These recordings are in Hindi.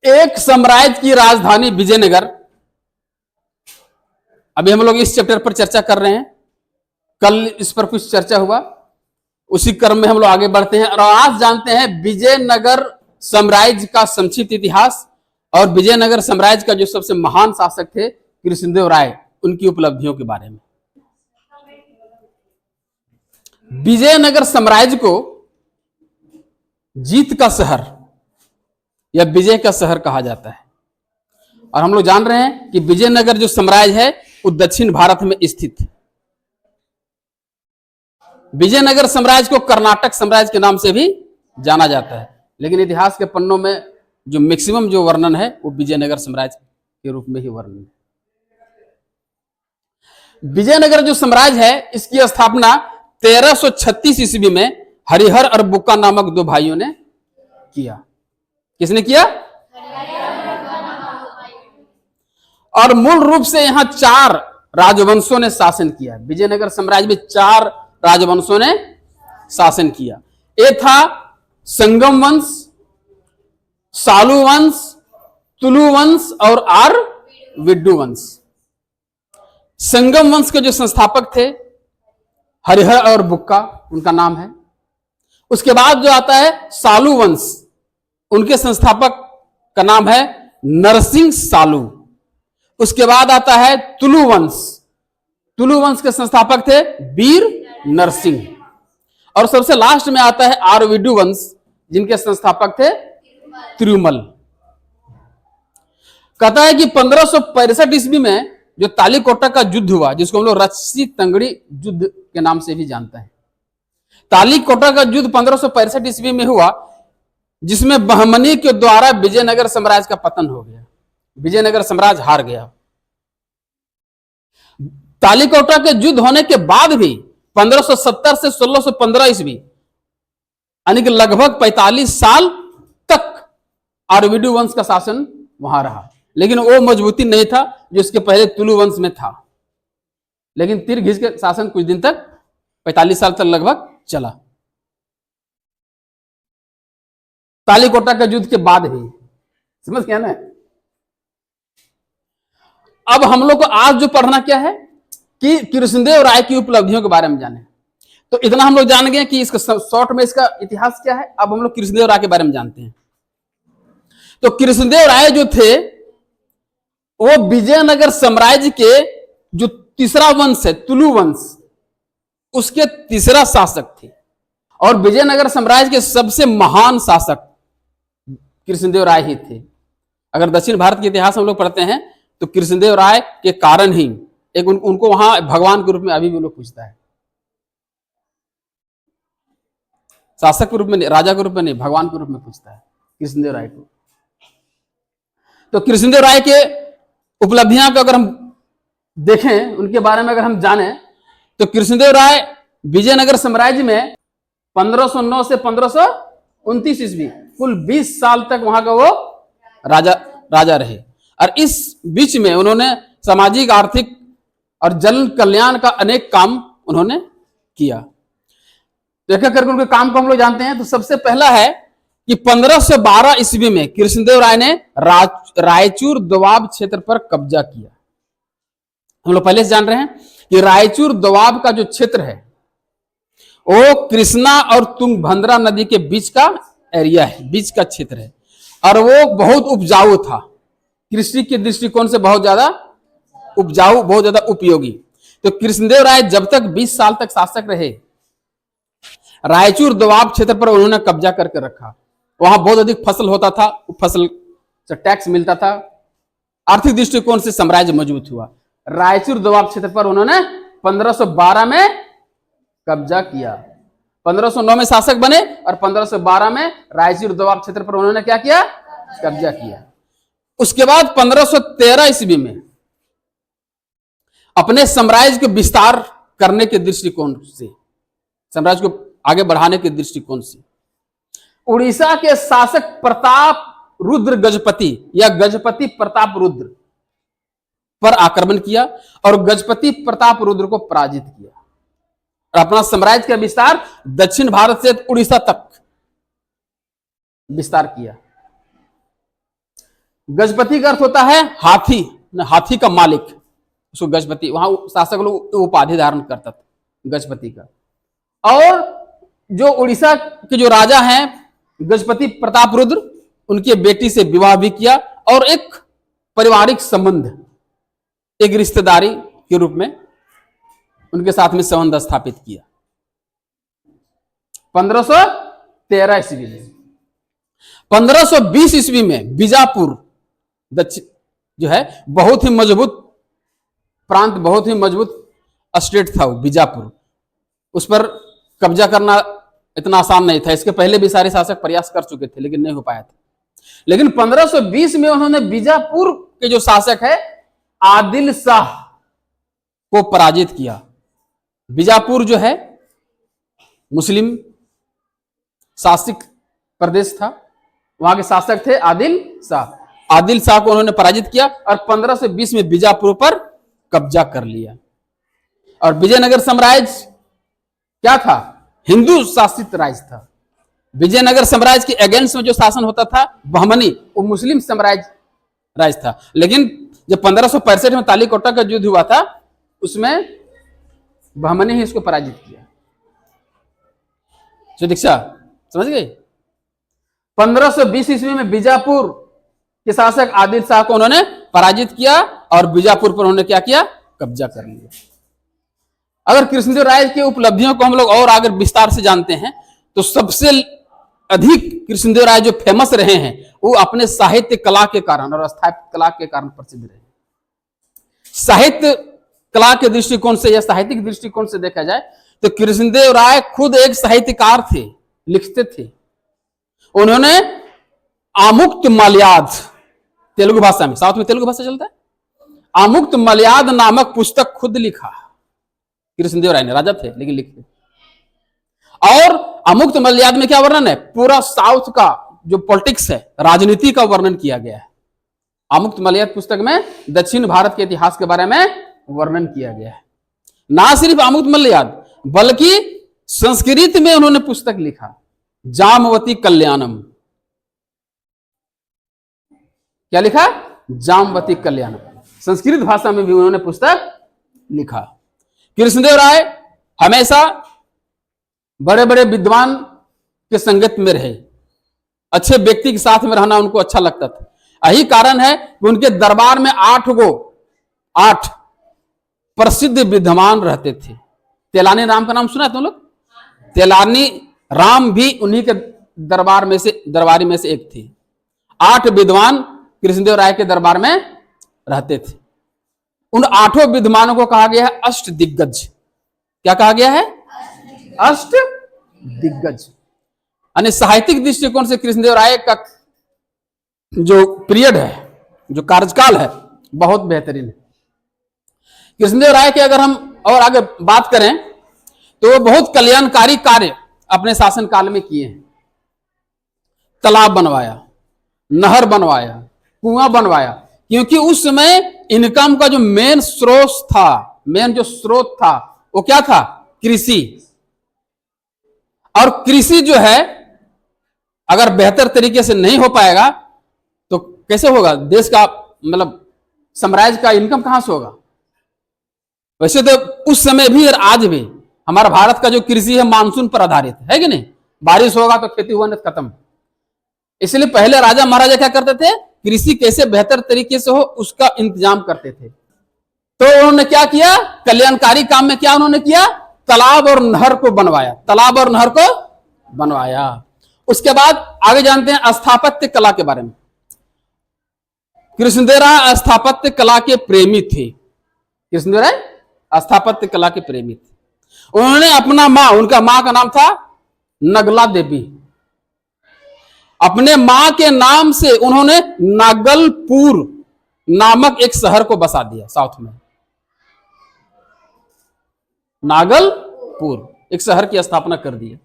एक साम्राज्य की राजधानी विजयनगर। अभी हम लोग इस चैप्टर पर चर्चा कर रहे हैं, कल इस पर कुछ चर्चा हुआ, उसी क्रम में हम लोग आगे बढ़ते हैं और आज जानते हैं विजयनगर साम्राज्य का संक्षिप्त इतिहास और विजयनगर साम्राज्य का जो सबसे महान शासक थे कृष्णदेव राय, उनकी उपलब्धियों के बारे में। विजयनगर साम्राज्य को जीत का शहर या विजय का शहर कहा जाता है और हम लोग जान रहे हैं कि विजयनगर जो साम्राज्य है वो दक्षिण भारत में स्थित है। विजयनगर साम्राज्य को कर्नाटक साम्राज्य के नाम से भी जाना जाता है, लेकिन इतिहास के पन्नों में जो मैक्सिमम जो वर्णन है वो विजयनगर साम्राज्य के रूप में ही वर्णन है। विजयनगर जो साम्राज्य है इसकी स्थापना 1336 ईस्वी में हरिहर और बुक्का नामक दो भाइयों ने किया। किसने किया? और मूल रूप से यहां 4 राजवंशों ने शासन किया। विजयनगर साम्राज्य में 4 राजवंशों ने शासन किया। एक था संगम वंश, सालू वंश, तुलु वंश और विड्डू वंश। संगम वंश के जो संस्थापक थे हरिहर और बुक्का, उनका नाम है। उसके बाद जो आता है सालू वंश, उनके संस्थापक का नाम है नरसिंह सालू। उसके बाद आता है तुलु वंश, तुलु वंश के संस्थापक थे वीर नरसिंह। और सबसे लास्ट में आता है आरविड्डू वंश, जिनके संस्थापक थे तिरुमल। कहता है कि 1565 ईस्वी में जो तालीकोटा का युद्ध हुआ, जिसको हम लोग रस्सी तंगड़ी युद्ध के नाम से भी जानते हैं, तालीकोटा का युद्ध 1565 ईस्वी में हुआ, जिसमें बहमनी के द्वारा विजयनगर साम्राज्य का पतन हो गया। विजयनगर साम्राज्य हार गया। तालीकोटा के युद्ध होने के बाद भी 1570 से 1615 ईस्वी यानी कि लगभग 45 साल तक आरविड्डू वंश का शासन वहां रहा, लेकिन वो मजबूती नहीं था जो इसके पहले तुलु वंश में था। लेकिन तीर घिस के शासन कुछ दिन तक 45 साल तक लगभग चला। तालीकोटा के युद्ध के बाद ही, समझ गया ना। अब हम लोग को आज जो पढ़ना क्या है कि कृष्णदेव राय की उपलब्धियों के बारे में जाने। तो इतना हम लोग जान गए कि इसका शॉर्ट में इसका इतिहास क्या है। अब हम लोग कृष्णदेव राय के बारे में जानते हैं। तो कृष्णदेव राय जो थे वो विजयनगर साम्राज्य के जो तीसरा वंश है तुलु वंश, उसके तीसरा शासक थे और विजयनगर साम्राज्य के सबसे महान शासक कृष्णदेव राय ही थे। अगर दक्षिण भारत के इतिहास हम लोग पढ़ते हैं तो कृष्णदेव राय के कारण ही एक उनको वहां भगवान के रूप में अभी भी लोग पूछता है। शासक के रूप में नहीं, राजा के रूप में नहीं, भगवान के रूप में पूछता है कृष्णदेव राय को। तो कृष्णदेव राय के उपलब्धियां को अगर हम देखें, उनके बारे में अगर हम जाने, तो कृष्णदेव राय विजयनगर साम्राज्य में 1509 से 1529 ईस्वी कुल 20 साल तक वहां का वो राजा रहे। और इस बीच में उन्होंने सामाजिक, आर्थिक और जन कल्याण का अनेक काम उन्होंने किया। तो एक करके उनके काम को हम लोग जानते हैं। तो सबसे पहला है कि 1512 ईस्वी में कृष्णदेव राय ने रायचूर दोआब क्षेत्र पर कब्जा किया। हम लोग पहले से जान रहे हैं कि रायचूर दोआब का जो क्षेत्र है वो कृष्णा और तुंगभद्रा नदी के बीच का एरिया है, बीच का क्षेत्र है और वो बहुत उपजाऊ था। कृषि के दृष्टिकोण से बहुत ज्यादा उपजाऊ, बहुत ज्यादा उपयोगी। तो कृष्णदेव राय जब तक 20 साल तक शासक रहे, रायचूर दोआब क्षेत्र पर उन्होंने कब्जा करके रखा। वहां बहुत अधिक फसल होता था, फसल से टैक्स मिलता था। आर्थिक दृष्टिकोण से साम्राज्य मजबूत हुआ। रायचूर दोआब क्षेत्र पर उन्होंने 1512 में कब्जा किया। 1509 में शासक बने और 1512 में रायचूर दोआब क्षेत्र पर उन्होंने क्या किया? कब्जा किया। उसके बाद 1513 ईस्वी में अपने साम्राज्य को विस्तार करने के दृष्टिकोण से, साम्राज्य को आगे बढ़ाने के दृष्टिकोण से उड़ीसा के शासक प्रताप रुद्र गजपति या गजपति प्रताप रुद्र पर आक्रमण किया और गजपति प्रताप रुद्र को पराजित किया और अपना साम्राज्य का विस्तार दक्षिण भारत से उड़ीसा तक विस्तार किया। गजपति का अर्थ होता है हाथी, हाथी का मालिक, उसको गजपति, वहां शासक लोग उपाधि धारण करता था गजपति का। और जो उड़ीसा के जो राजा हैं गजपति प्रताप रुद्र, उनकी बेटी से विवाह भी किया और एक पारिवारिक संबंध, एक रिश्तेदारी के रूप में उनके साथ में संबंध स्थापित किया 1513 ईस्वी में। 1520 ईस्वी में बीजापुर दक्षिण जो है बहुत ही मजबूत प्रांत, बहुत ही मजबूत स्टेट था वो बीजापुर, उस पर कब्जा करना इतना आसान नहीं था। इसके पहले भी सारे शासक प्रयास कर चुके थे लेकिन नहीं हो पाया था। लेकिन 1520 में उन्होंने बीजापुर के जो शासक है आदिल शाह को पराजित किया। बीजापुर जो है मुस्लिम शासित प्रदेश था, वहां के शासक थे आदिल शाह। आदिल शाह को उन्होंने पराजित किया और 1520 में बीजापुर पर कब्जा कर लिया। और विजयनगर साम्राज्य क्या था? हिंदू शासित राज्य था। विजयनगर साम्राज्य के अगेंस्ट में जो शासन होता था बहमनी, वो मुस्लिम साम्राज्य राज्य था। लेकिन जब 1565 में तालीकोटा का युद्ध हुआ था उसमें बहमनी ही इसको पराजित किया। दीक्षा समझ गए? 1520 ईस्वी में बीजापुर के शासक आदिल शाह को उन्होंने पराजित किया और बीजापुर पर उन्होंने क्या किया? कब्जा कर लिया। अगर कृष्णदेव राय की उपलब्धियों को हम लोग और आगे विस्तार से जानते हैं तो सबसे अधिक कृष्णदेव राय जो फेमस रहे हैं वो अपने साहित्य कला के कारण और स्थापत्य कला के कारण प्रसिद्ध रहे। साहित्य कला के दृष्टिकोण से या साहित्यिक दृष्टिकोण से देखा जाए तो कृष्णदेव राय खुद एक साहित्यकार थे, लिखते थे। उन्होंने आमुक्त मलयाद, तेलुगु भाषा में, साउथ में तेलुगु भाषा चलता है, आमुक्त मलयाद नामक पुस्तक खुद लिखा। कृष्णदेव राय ने, राजा थे लेकिन लिखते। और अमुक्त मलयाद में क्या वर्णन है? पूरा साउथ का जो पॉलिटिक्स है, राजनीति का वर्णन किया गया है। अमुक्त मलयाद पुस्तक में दक्षिण भारत के इतिहास के बारे में वर्णन किया गया है। ना सिर्फ अमुक्त मलयाद बल्कि संस्कृत में उन्होंने पुस्तक लिखा, जामवती कल्याणम। क्या लिखा? जामवती कल्याणम। संस्कृत भाषा में भी उन्होंने पुस्तक लिखा। कृष्णदेव राय हमेशा बड़े बड़े विद्वान के संगत में रहे, अच्छे व्यक्ति के साथ में रहना उनको अच्छा लगता था। यही कारण है कि उनके दरबार में 8 प्रसिद्ध विद्वान रहते थे। तेलानी राम का नाम सुना है तुम लोग? तेलानी राम भी उन्हीं के दरबारी में से एक थे। 8 विद्वान कृष्णदेव राय के दरबार में रहते थे। उन 8 विद्वानों को कहा गया है अष्ट दिग्गज। क्या कहा गया है? अष्ट दिग्गज। यानी साहित्यिक दृष्टिकोण से कृष्णदेव राय का जो पीरियड है, जो कार्यकाल है, बहुत बेहतरीन है। कृष्णदेव राय के अगर हम और आगे बात करें तो वो बहुत कल्याणकारी कार्य अपने शासन काल में किए हैं। तालाब बनवाया, नहर बनवाया, कुआं बनवाया, क्योंकि उस समय इनकम का जो मेन स्रोत था वो क्या था? कृषि। और कृषि जो है अगर बेहतर तरीके से नहीं हो पाएगा तो कैसे होगा? देश का मतलब साम्राज्य का इनकम कहां से होगा? वैसे तो उस समय भी और आज भी हमारा भारत का जो कृषि है मानसून पर आधारित है कि नहीं? बारिश होगा तो खेती हुआ नहीं खत्म। इसलिए पहले राजा महाराजा क्या करते थे? कृषि कैसे बेहतर तरीके से हो उसका इंतजाम करते थे। तो उन्होंने क्या किया? कल्याणकारी काम में क्या उन्होंने किया? तालाब और नहर को बनवाया। तालाब और नहर को बनवाया। उसके बाद आगे जानते हैं स्थापत्य कला के बारे में। कृष्णदेव राय स्थापत्य कला के प्रेमी थे। कृष्णदेव राय स्थापत्य कला के प्रेमी थे। उन्होंने अपना उनका मां का नाम था नगला देवी। अपने मां के नाम से उन्होंने नागलपुर नामक एक शहर को बसा दिया साउथ में। नागलपुर एक शहर की स्थापना कर दी।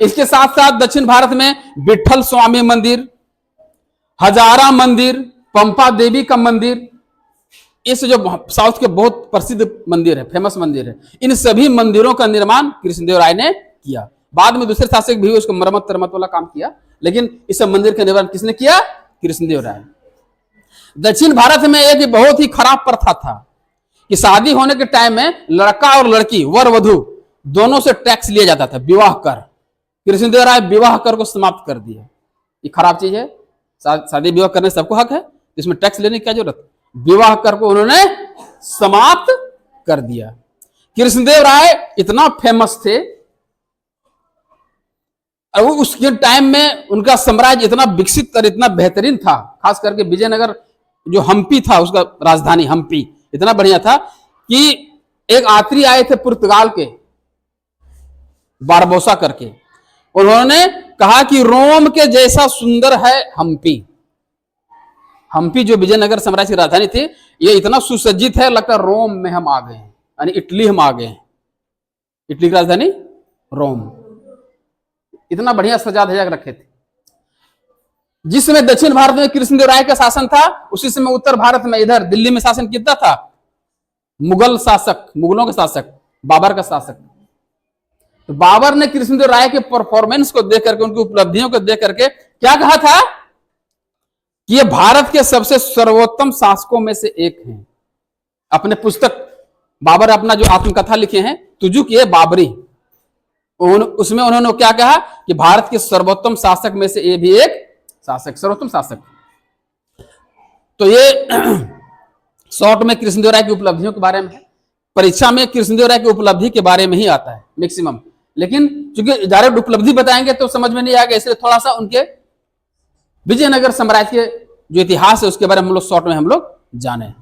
इसके साथ साथ दक्षिण भारत में विठल स्वामी मंदिर, हजारा मंदिर, पंपा देवी का मंदिर, इस जो साउथ के बहुत प्रसिद्ध मंदिर है, फेमस मंदिर है, इन सभी मंदिरों का निर्माण कृष्णदेव राय ने किया। बाद में दूसरे शासक भी उसको मरम्मत वाला काम किया, लेकिन इस मंदिर का निर्माण किसने किया? कृष्णदेव राय। दक्षिण भारत में एक बहुत ही खराब प्रथा था कि शादी होने के टाइम में लड़का और लड़की, वर वधु दोनों से टैक्स लिया जाता था, विवाह कर। कृष्णदेव राय विवाह कर को समाप्त कर दिया। ये खराब चीज है। शादी विवाह करने सबको हक है, इसमें टैक्स लेने की क्या जरूरत। विवाह कर को उन्होंने समाप्त कर दिया। कृष्णदेव राय इतना फेमस थे, और उसके टाइम में उनका साम्राज्य इतना विकसित और इतना बेहतरीन था, खास करके विजयनगर जो हम्पी था, उसका राजधानी हम्पी इतना बढ़िया था कि एक यात्री आए थे पुर्तगाल के, बारबोसा करके। उन्होंने कहा कि रोम के जैसा सुंदर है हम्पी। हम्पी जो विजयनगर साम्राज्य की राजधानी थी, ये इतना सुसज्जित है, लगता है रोम में हम आ गए हैं, यानी इटली हम आ गए हैं। इटली की राजधानी रोम, इतना बढ़िया सजा धजा रखे थे। जिस समय दक्षिण भारत में कृष्णदेव राय का शासन था, उसी समय उत्तर भारत में इधर दिल्ली में शासन कितना था, मुगल शासक, मुगलों के शासक, बाबर का शासक। तो बाबर ने कृष्णदेव राय के परफॉर्मेंस को देख करके, उनकी उपलब्धियों को देख करके क्या कहा था कि ये भारत के सबसे सर्वोत्तम शासकों में से एक हैं। अपने पुस्तक बाबर अपना जो आत्मकथा लिखे हैं, तुजुक ये बाबरी, उसमें उन्होंने क्या कहा कि भारत के सर्वोत्तम शासक में से ये भी एक शासक, सर्वोत्तम शासक। तो ये शॉर्ट में कृष्णदेव राय की उपलब्धियों के बारे में है। परीक्षा में कृष्णदेव राय की उपलब्धि के बारे में ही आता है मैक्सिमम, लेकिन चूंकि डायरेक्ट उपलब्धि बताएंगे तो समझ में नहीं आएगा, इसलिए थोड़ा सा उनके विजयनगर साम्राज्य के जो इतिहास है उसके बारे में हम लोग शॉर्ट में हम लोग जाने।